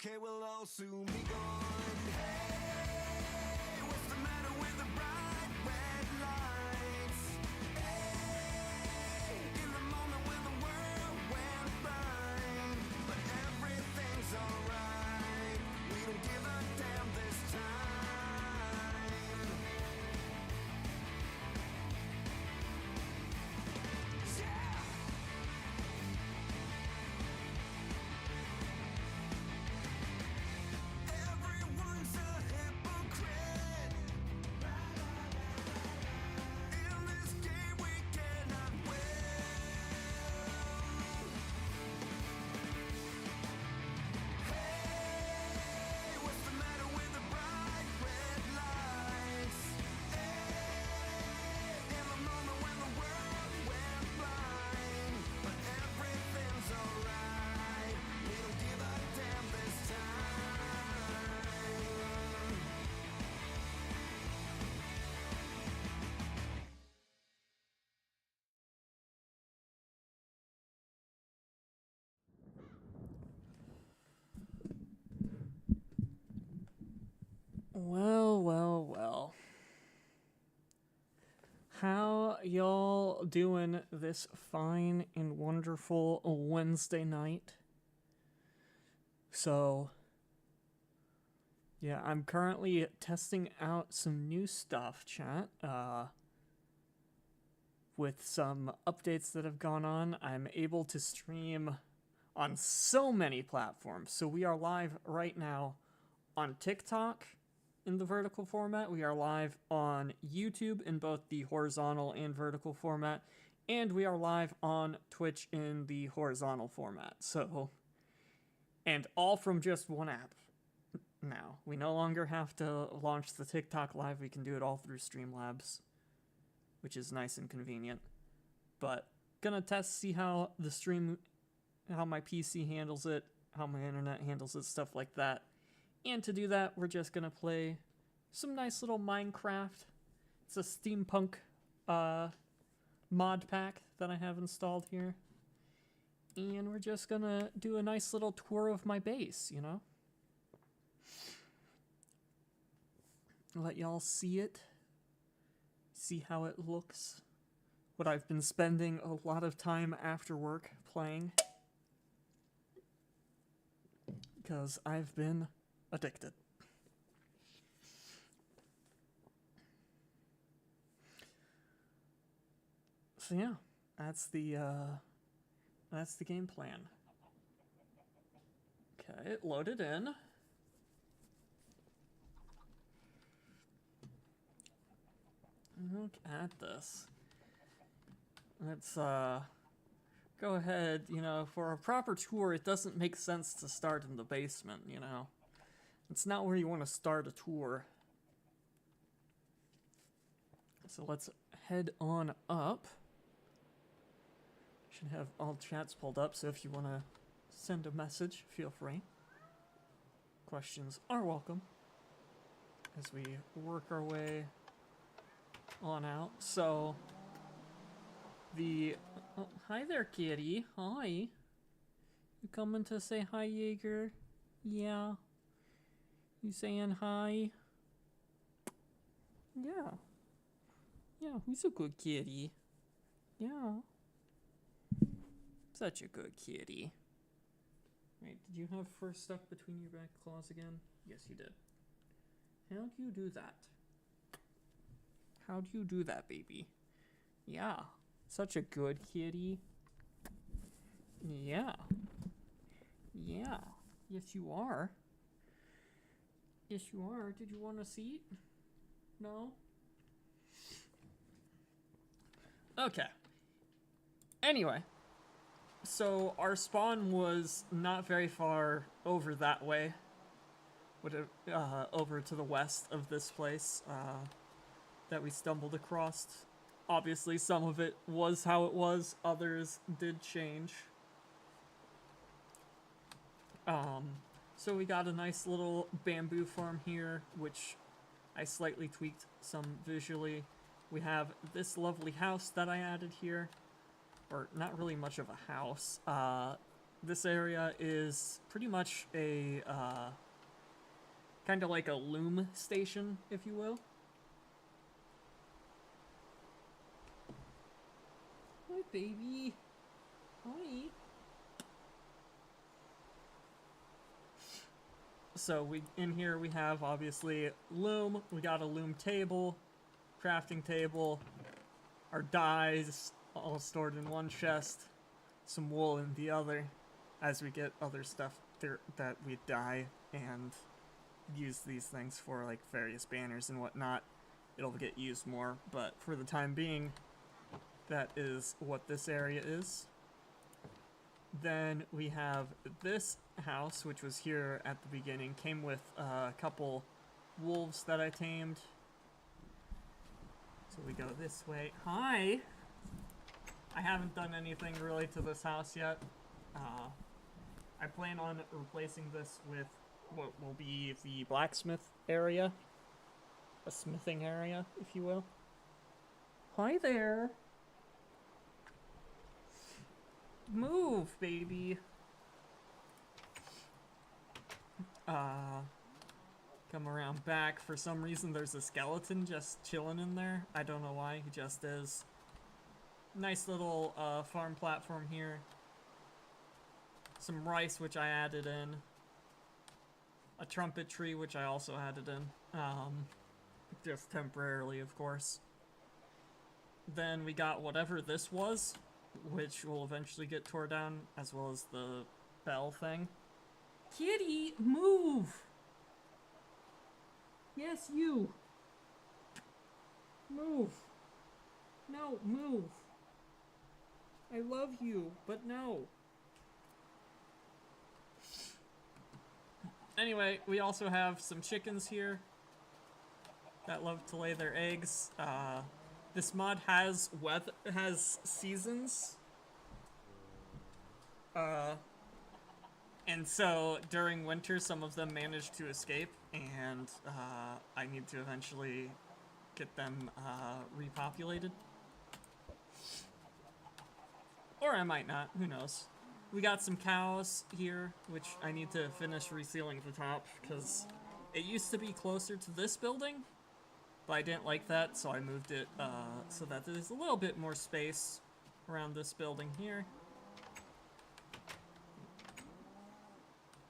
okay, we'll all soon be gone. Hey, what's the matter with the bright red lights? Hey, in the moment when the world went blind, but everything's alright. We don't give a damn this time. Yeah. Everyone's a hypocrite. In this game we cannot win. Hey, what's the matter with the bright red lights? Hey, in the moment when the world went blind, but everything's alright. We don't give a damn this time. Well, well, well. How y'all doing this fine and wonderful Wednesday night? So, yeah, I'm currently testing out some new stuff, chat. With some updates that have gone on, I'm able to stream on so many platforms. So we are live right now on TikTok in the vertical format. We are live on YouTube in both the horizontal and vertical format. And we are live on Twitch in the horizontal format. So, and all from just one app now. We no longer have to launch the TikTok live. We can do it all through Streamlabs, which is nice and convenient. But gonna test, see how the stream, how my PC handles it, how my internet handles it, stuff like that. And to do that, we're just gonna play some nice little Minecraft. It's a steampunk mod pack that I have installed here. And we're just gonna do a nice little tour of my base, you know? Let y'all see it. See how it looks. What I've been spending a lot of time after work playing. Because I've been addicted. So yeah, that's the game plan. Okay, it loaded in. Look at this. Let's go ahead, you know, for a proper tour, it doesn't make sense to start in the basement, you know. It's not where you want to start a tour. So let's head on up. Should have all chats pulled up, so if you want to send a message, feel free. Questions are welcome as we work our way on out. So, oh, hi there, kitty. Hi. You coming to say hi, Jaeger? Yeah. You saying hi? Yeah. Yeah, who's a good kitty? Yeah. Such a good kitty. Wait, did you have fur stuck between your back claws again? Yes, you did. How do you do that? How do you do that, baby? Yeah. Such a good kitty. Yeah. Yeah. Yes, you are. Yes, you are. Did you want a seat? No? Okay. Anyway. So, our spawn was not very far over that way. Over to the west of this place, that we stumbled across. Obviously, some of it was how it was, others did change. So we got a nice little bamboo farm here, which I slightly tweaked some visually. We have this lovely house that I added here. Or, not really much of a house. this area is pretty much a kind of like a loom station, if you will. Hi, baby. Hi. So in here we have obviously loom. We got a loom table, crafting table, our dyes all stored in one chest, some wool in the other, as we get other stuff there that we dye and use these things for, like various banners and whatnot. It'll get used more, but for the time being, that is what this area is. Then we have this house, which was here at the beginning. Came with a couple wolves that I tamed. So we go this way. Hi! I haven't done anything really to this house yet. I plan on replacing this with what will be the blacksmith area. A smithing area, if you will. Hi there! Move, baby! Come around back. For some reason there's a skeleton just chilling in there. I don't know why, he just is. Nice little farm platform here. Some rice, which I added in. A trumpet tree, which I also added in. Just temporarily, of course. Then we got whatever this was, which will eventually get tore down, as well as the bell thing. Kitty, move! Yes, you! Move! No, move! I love you, but no. Anyway, we also have some chickens here that love to lay their eggs. This mod has seasons. And so during winter, some of them manage to escape, and I need to eventually get them repopulated. Or I might not, who knows. We got some cows here, which I need to finish resealing the top, because it used to be closer to this building, but I didn't like that, so I moved it so that there's a little bit more space around this building here.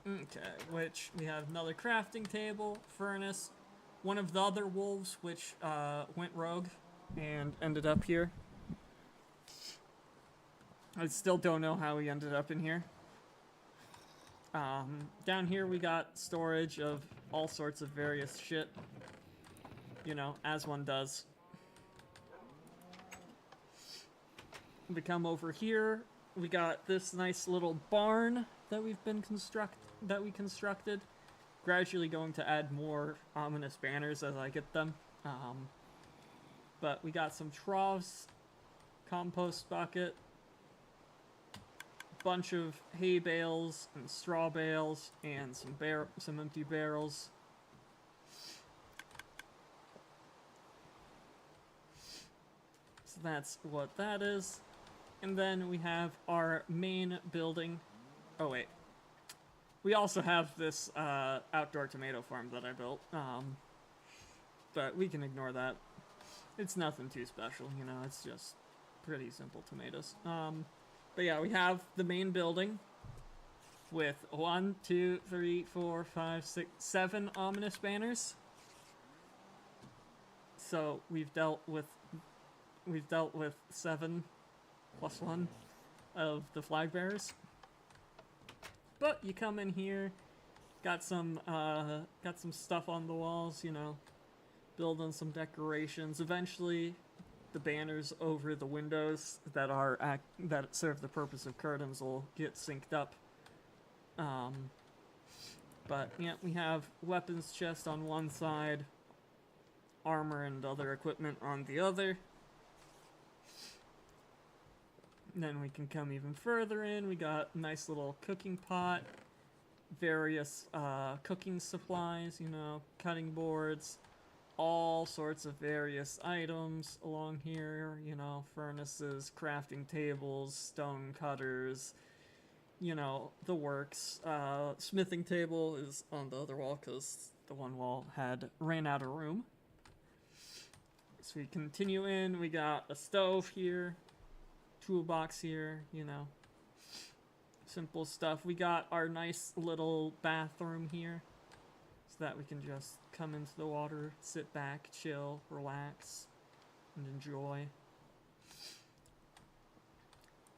Okay, which we have another crafting table, furnace, one of the other wolves, which went rogue and ended up here. I still don't know how he ended up in here. Down here we got storage of all sorts of various shit. You know, as one does. We come over here. We got this nice little barn that we constructed. Gradually going to add more ominous banners as I get them. But we got some troughs, compost bucket, bunch of hay bales and straw bales, and some empty barrels. So that's what that is. And then we have our main building. Oh wait. We also have this outdoor tomato farm that I built. But we can ignore that. It's nothing too special, you know, it's just pretty simple tomatoes. But yeah, we have the main building with 1, 2, 3, 4, 5, 6, 7 ominous banners. So we've dealt with 7 plus 1 of the flag bearers. But you come in here, got some stuff on the walls, you know, building some decorations. Eventually, the banners over the windows that serve the purpose of curtains will get synced up. But yeah, we have weapons chest on one side, armor and other equipment on the other. And then we can come even further in. We got a nice little cooking pot, various cooking supplies, you know, cutting boards, all sorts of various items along here, you know, furnaces, crafting tables, stone cutters, you know, the works. Smithing table is on the other wall because the one wall had ran out of room. So we continue in. We got a stove here, toolbox here, you know, simple stuff. We got our nice little bathroom here so that we can just come into the water, sit back, chill, relax, and enjoy.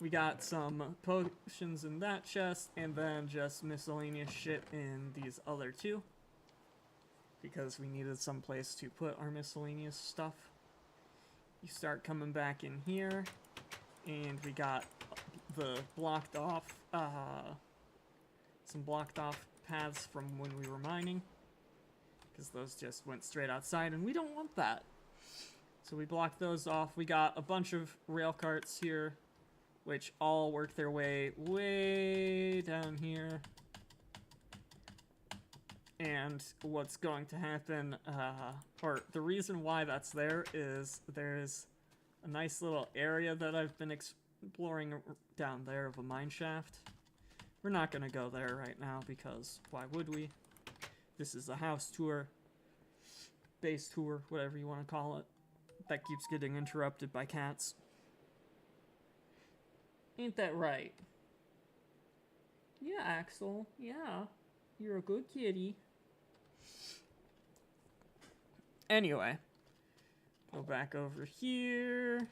We got some potions in that chest, and then just miscellaneous shit in these other two, because we needed some place to put our miscellaneous stuff. You start coming back in here, and we got the blocked off, some blocked off paths from when we were mining, because those just went straight outside, and we don't want that. So we blocked those off. We got a bunch of rail carts here, which all work their way down here. And what's going to happen, or the reason why that's there is there's a nice little area that I've been exploring down there of a mine shaft. We're not going to go there right now because why would we? This is a house tour, base tour, whatever you want to call it, that keeps getting interrupted by cats. Ain't that right? Yeah, Axel. Yeah. You're a good kitty. Anyway. Go back over here.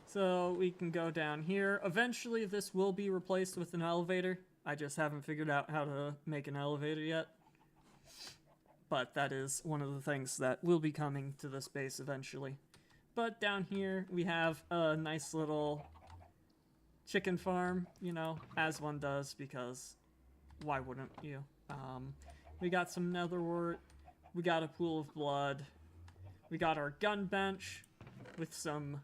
So we can go down here. Eventually this will be replaced with an elevator. I just haven't figured out how to make an elevator yet. But that is one of the things that will be coming to this base eventually. But down here we have a nice little chicken farm, you know, as one does, because why wouldn't you? We got some netherwort, we got a pool of blood, we got our gun bench with some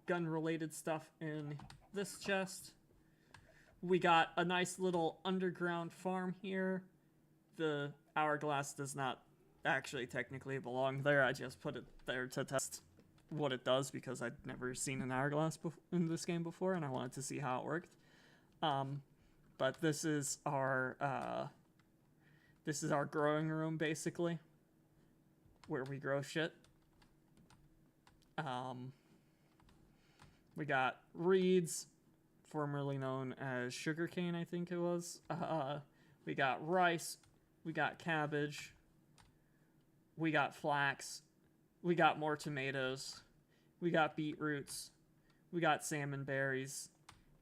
gun related stuff in this chest. We got a nice little underground farm here. The hourglass does not actually technically belong there, I just put it there to test what it does because I'd never seen an hourglass in this game before, and I wanted to see how it worked. But this is our growing room basically, where we grow shit. We got reeds, formerly known as sugarcane, I think it was. We got rice, we got cabbage, we got flax. We got more tomatoes, we got beetroots, we got salmon berries,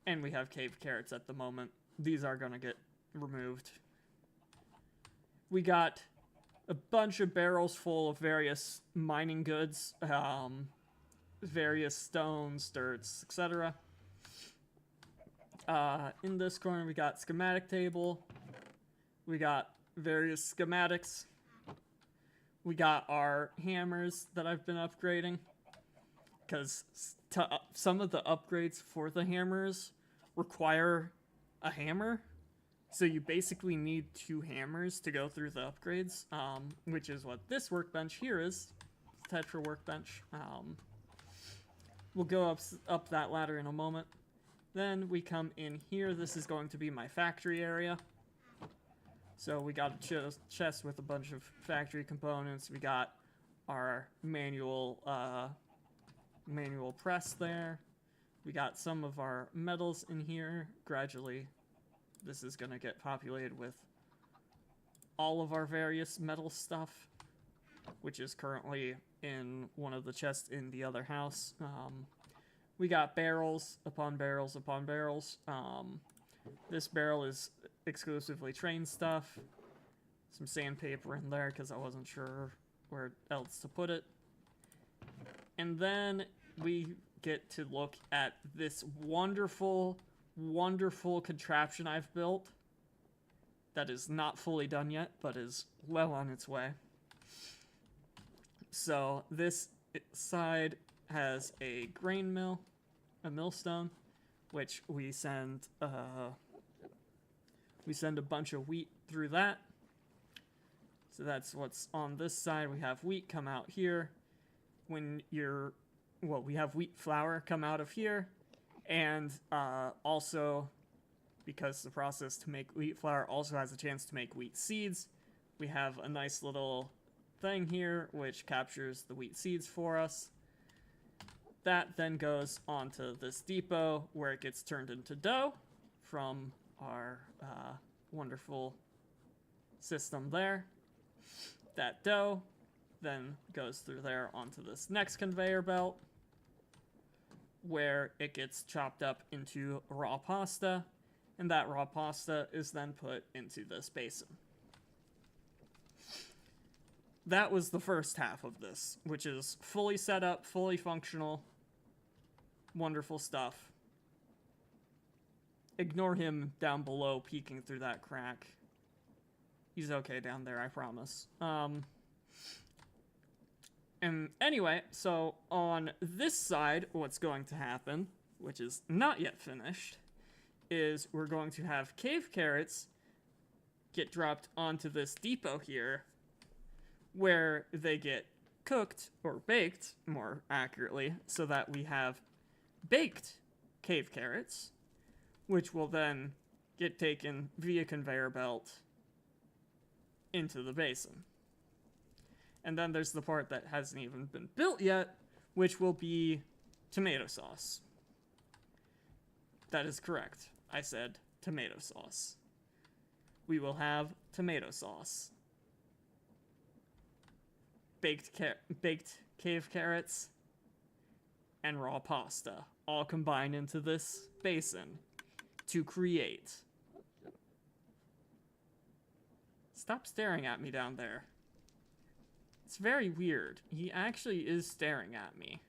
and we have cave carrots at the moment. These are gonna get removed. We got a bunch of barrels full of various mining goods, various stones, dirts, etc. In this corner we got schematic table, we got various schematics. We got our hammers that I've been upgrading, because some of the upgrades for the hammers require a hammer, so you basically need 2 hammers to go through the upgrades, which is what this workbench here is, Tetra workbench. We'll go up that ladder in a moment. Then we come in here. This is going to be my factory area. So we got a chest with a bunch of factory components. We got our manual press there. We got some of our metals in here. Gradually, this is going to get populated with all of our various metal stuff, which is currently in one of the chests in the other house. We got barrels upon barrels upon barrels. This barrel is exclusively train stuff. Some sandpaper in there because I wasn't sure where else to put it. And then we get to look at this wonderful, wonderful contraption I've built that is not fully done yet, but is well on its way. So this side has a grain mill, a millstone, which we send a bunch of wheat through that. So that's what's on this side. We have wheat come out here. We have wheat flour come out of here, and also because the process to make wheat flour also has a chance to make wheat seeds. We have a nice little thing here which captures the wheat seeds for us. That then goes onto this depot where it gets turned into dough from our wonderful system there. That dough then goes through there onto this next conveyor belt where it gets chopped up into raw pasta, and that raw pasta is then put into this basin. That was the first half of this, which is fully set up, fully functional, wonderful stuff. Ignore him down below peeking through that crack. He's okay down there, I promise. And anyway, so on this side, what's going to happen, which is not yet finished, is we're going to have cave carrots get dropped onto this depot here, where they get cooked, or baked, more accurately, so that we have baked cave carrots, which will then get taken via conveyor belt into the basin. And then there's the part that hasn't even been built yet, which will be tomato sauce. That is correct. I said tomato sauce. We will have tomato sauce. Baked cave carrots and raw pasta all combine into this basin to create. Stop staring at me down there. It's very weird. He actually is staring at me.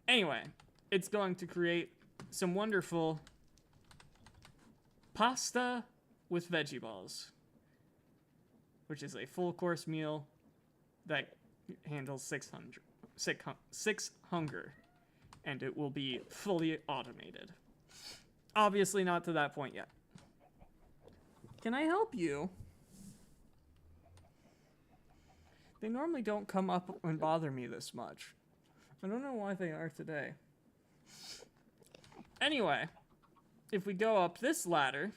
Anyway, it's going to create some wonderful pasta with veggie balls, which is a full course meal that handles six hunger, and it will be fully automated. Obviously not to that point yet. Can I help you? They normally don't come up and bother me this much. I don't know why they are today. Anyway, if we go up this ladder...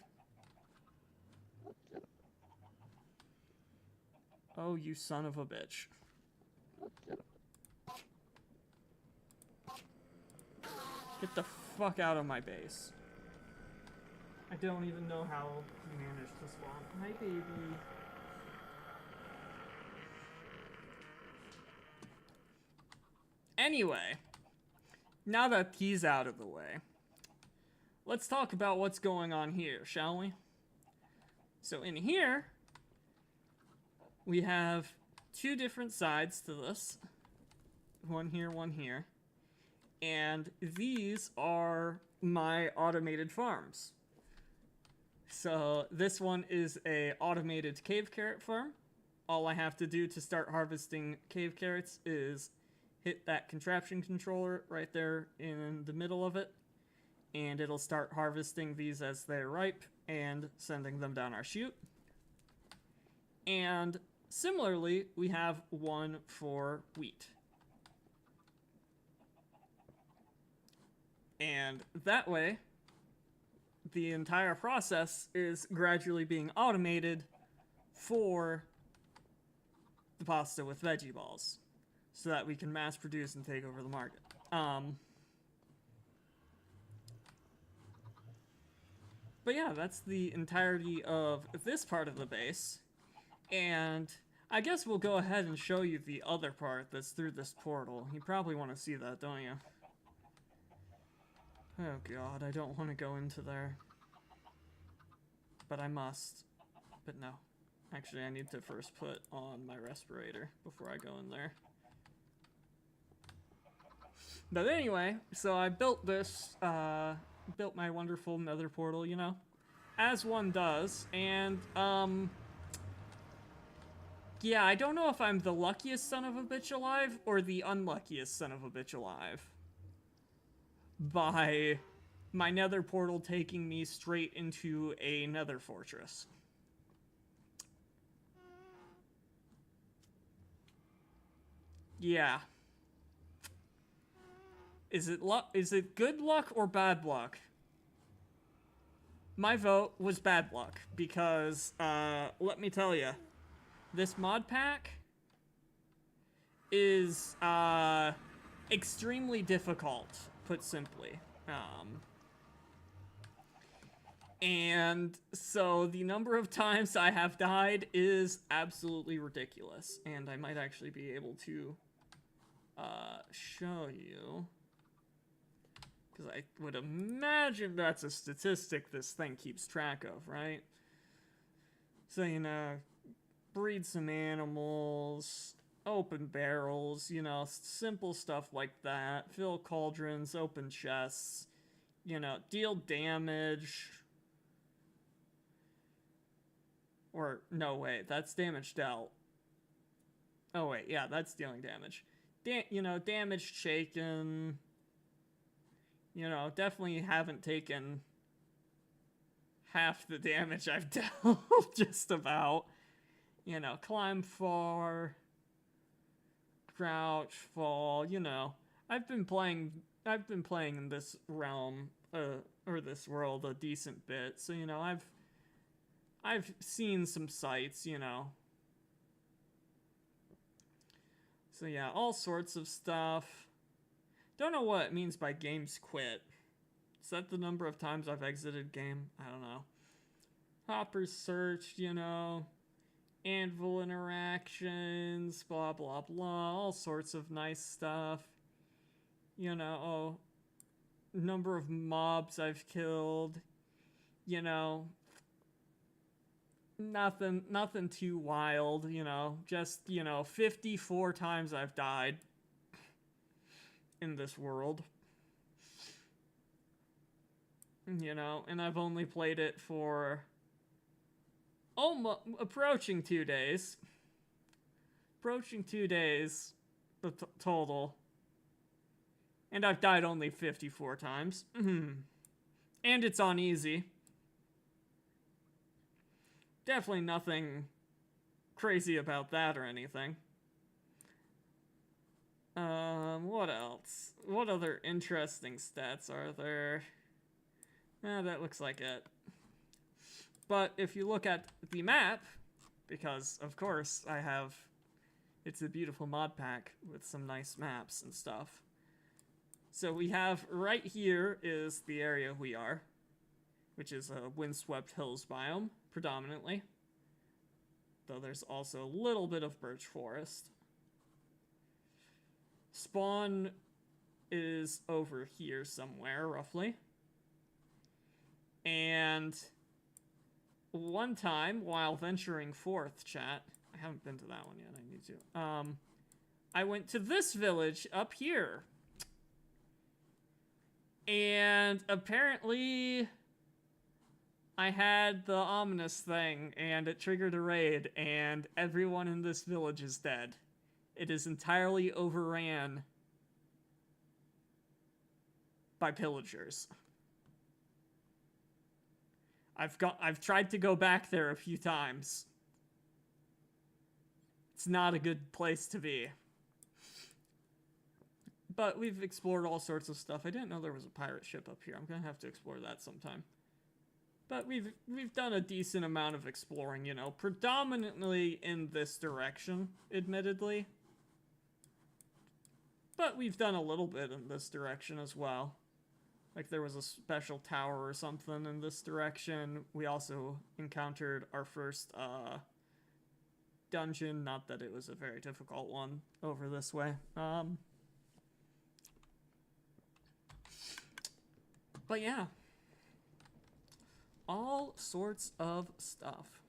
Oh, you son of a bitch. Get the fuck out of my base. I don't even know how you managed to spawn. Hi, baby. Anyway, now that he's out of the way, let's talk about what's going on here, shall we? So in here, we have two different sides to this. One here, one here. And these are my automated farms. So this one is a automated cave carrot farm. All I have to do to start harvesting cave carrots is hit that contraption controller right there in the middle of it, and it'll start harvesting these as they're ripe and sending them down our chute. And similarly, we have one for wheat. And that way, the entire process is gradually being automated for the pasta with veggie balls, so that we can mass produce and take over the market. But yeah, that's the entirety of this part of the base. And I guess we'll go ahead and show you the other part that's through this portal. You probably want to see that, don't you? Oh god, I don't want to go into there. But I must. But no. Actually, I need to first put on my respirator before I go in there. But anyway, so I built this, built my wonderful nether portal, you know, as one does, and, yeah, I don't know if I'm the luckiest son of a bitch alive, or the unluckiest son of a bitch alive, by my nether portal taking me straight into a nether fortress. Yeah. Is it good luck or bad luck? my vote was bad luck because, let me tell you, this mod pack is, extremely difficult, put simply. And so the number of times I have died is absolutely ridiculous. And I might actually be able to show you. Because I would imagine that's a statistic this thing keeps track of, right? So, you know, breed some animals, open barrels, you know, simple stuff like that. Fill cauldrons, open chests, you know, deal damage. Or, no, wait, that's damage dealt. Oh, wait, yeah, that's dealing damage. You know, damage shaken. You know, definitely haven't taken half the damage I've dealt, just about. You know, climb far, crouch, fall, you know. I've been playing in this realm, or this world a decent bit, so, you know, I've seen some sights, you know. So yeah, all sorts of stuff. Don't know what it means by games quit. Is that the number of times I've exited game? I don't know. Hoppers searched, you know. Anvil interactions, blah blah blah. All sorts of nice stuff. You know, number of mobs I've killed. You know, nothing too wild, you know, just, you know, 54 times I've died in this world. You know, and I've only played it for almost approaching 2 days. Approaching 2 days, the total. And I've died only 54 times. And it's on easy. Definitely nothing crazy about that or anything. What else? What other interesting stats are there? That looks like it. But if you look at the map, because of course it's a beautiful mod pack with some nice maps and stuff. So we have right here is the area we are, which is a windswept hills biome, predominantly. Though there's also a little bit of birch forest. Spawn is over here somewhere, roughly. And one time, while venturing forth, chat, I haven't been to that one yet, I need to. I went to this village up here. And apparently I had the ominous thing, and it triggered a raid, and everyone in this village is dead. It is entirely overran by pillagers. I've tried to go back there a few times. It's not a good place to be. But we've explored all sorts of stuff. I didn't know there was a pirate ship up here. I'm gonna have to explore that sometime. But we've done a decent amount of exploring, you know, predominantly in this direction, admittedly. But we've done a little bit in this direction as well. Like there was a special tower or something in this direction. We also encountered our first dungeon, not that it was a very difficult one, over this way. But yeah. All sorts of stuff.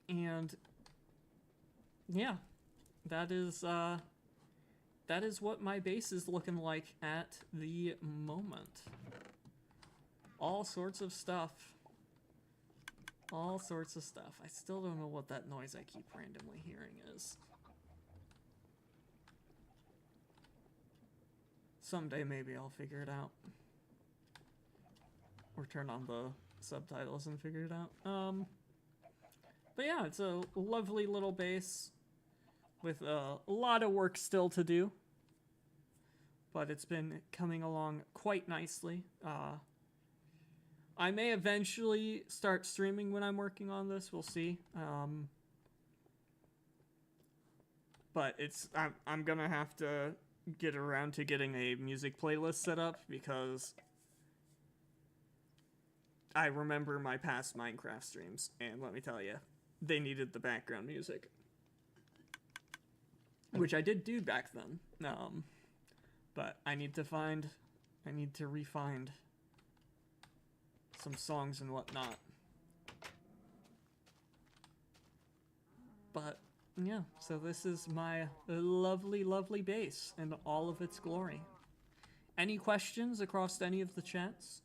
And yeah, that is what my base is looking like at the moment. All sorts of stuff. All sorts of stuff. I still don't know what that noise I keep randomly hearing is. Someday maybe I'll figure it out. Or turn on the subtitles and figure it out. But yeah, it's a lovely little base with a lot of work still to do. but it's been coming along quite nicely. I may eventually start streaming when I'm working on this. We'll see. But I'm gonna have to get around to getting a music playlist set up because I remember my past Minecraft streams, and let me tell you, they needed the background music, which I did do back then. But I need to refine some songs and whatnot. But yeah, so this is my lovely, lovely base in all of its glory. Any questions across any of the chats?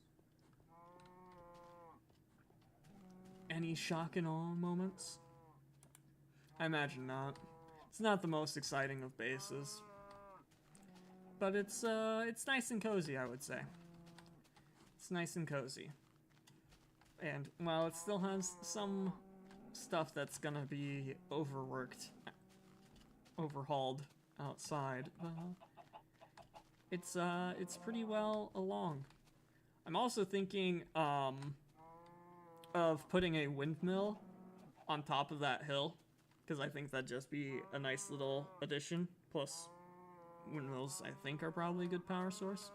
Any shock and awe moments? I imagine not. It's not the most exciting of bases. But it's nice and cozy, I would say. It's nice and cozy. And while it still has some stuff that's gonna be overhauled outside, it's pretty well along. I'm also thinking of putting a windmill on top of that hill, because I think that'd just be a nice little addition. Plus, windmills, I think, are probably a good power source.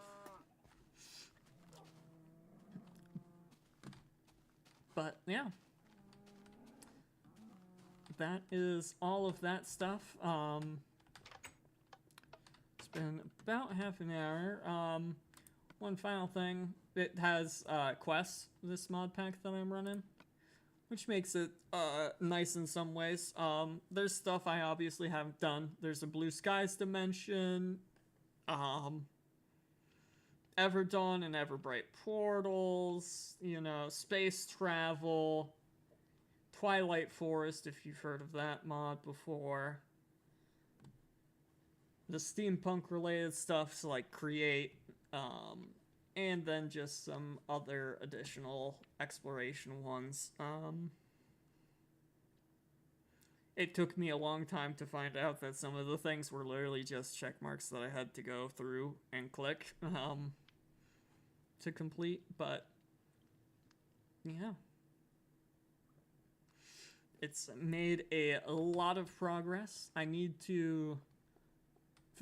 But, yeah. That is all of that stuff. It's been about half an hour. One final thing. It has quests, this mod pack that I'm running, which makes it nice in some ways. There's stuff I obviously haven't done. There's a Blue Skies dimension, Everdawn and Everbright portals, you know, space travel, Twilight Forest, if you've heard of that mod before. The steampunk related stuff to like create, and then just some other additional exploration ones. It took me a long time to find out that some of the things were literally just check marks that I had to go through and click to complete, but yeah. It's made a lot of progress. I need to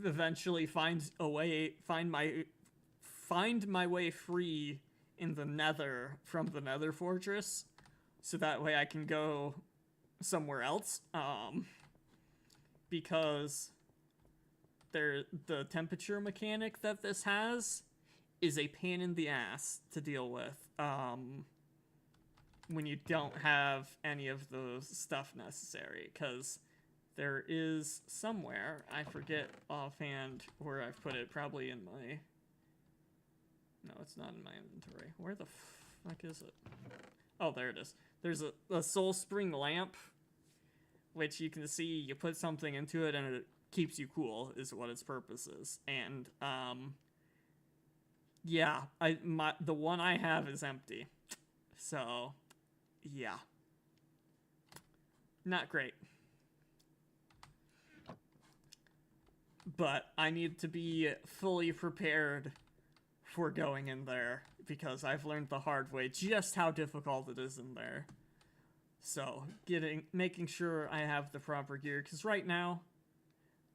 eventually find my way free in the Nether from the Nether Fortress, so that way I can go somewhere else. Because the temperature mechanic that this has is a pain in the ass to deal with. When you don't have any of those stuff necessary, because there is somewhere, I forget offhand where I've put it, probably in my... No, it's not in my inventory. Where the fuck is it? Oh, there it is. There's a Soul Spring lamp, which you can see you put something into it and it keeps you cool, is what its purpose is. And, yeah, the one I have is empty. So, yeah. Not great. But I need to be fully prepared for going in there, because I've learned the hard way just how difficult it is in there. So, making sure I have the proper gear, because right now,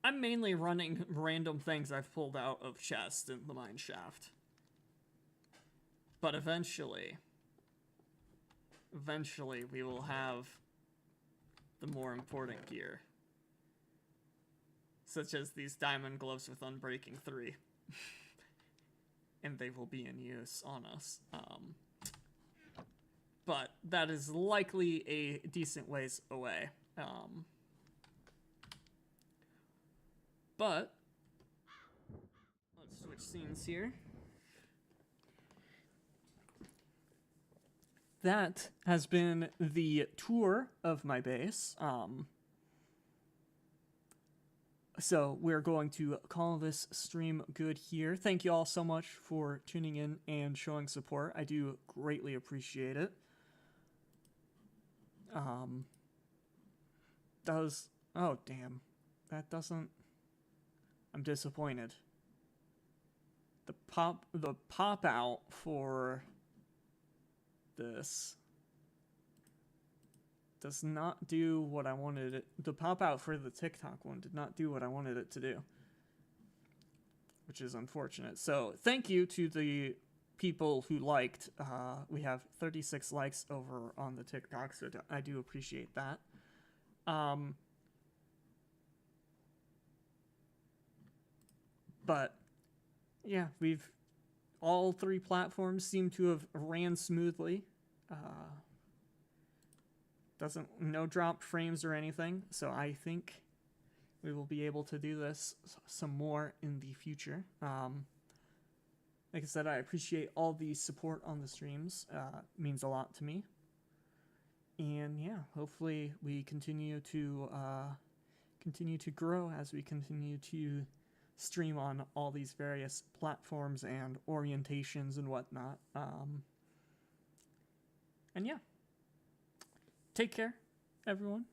I'm mainly running random things I've pulled out of chests in the mine shaft. But eventually we will have the more important gear. Such as these diamond gloves with Unbreaking 3. And they will be in use on us. But that is likely a decent ways away. But let's switch scenes here. That has been the tour of my base. So we're going to call this stream good here. Thank you all so much for tuning in and showing support. I do greatly appreciate it. Oh damn, that doesn't... I'm disappointed. the pop out for this does not do what I wanted it. The pop out for the TikTok one did not do what I wanted it to do, which is unfortunate. So thank you to the people who liked. We have 36 likes over on the TikTok, so I do appreciate that. But yeah, all three platforms seem to have ran smoothly. No dropped frames or anything, so I think we will be able to do this some more in the future. Like I said, I appreciate all the support on the streams. It means a lot to me. And yeah, hopefully we continue to grow as we continue to stream on all these various platforms and orientations and whatnot. And yeah, take care, everyone.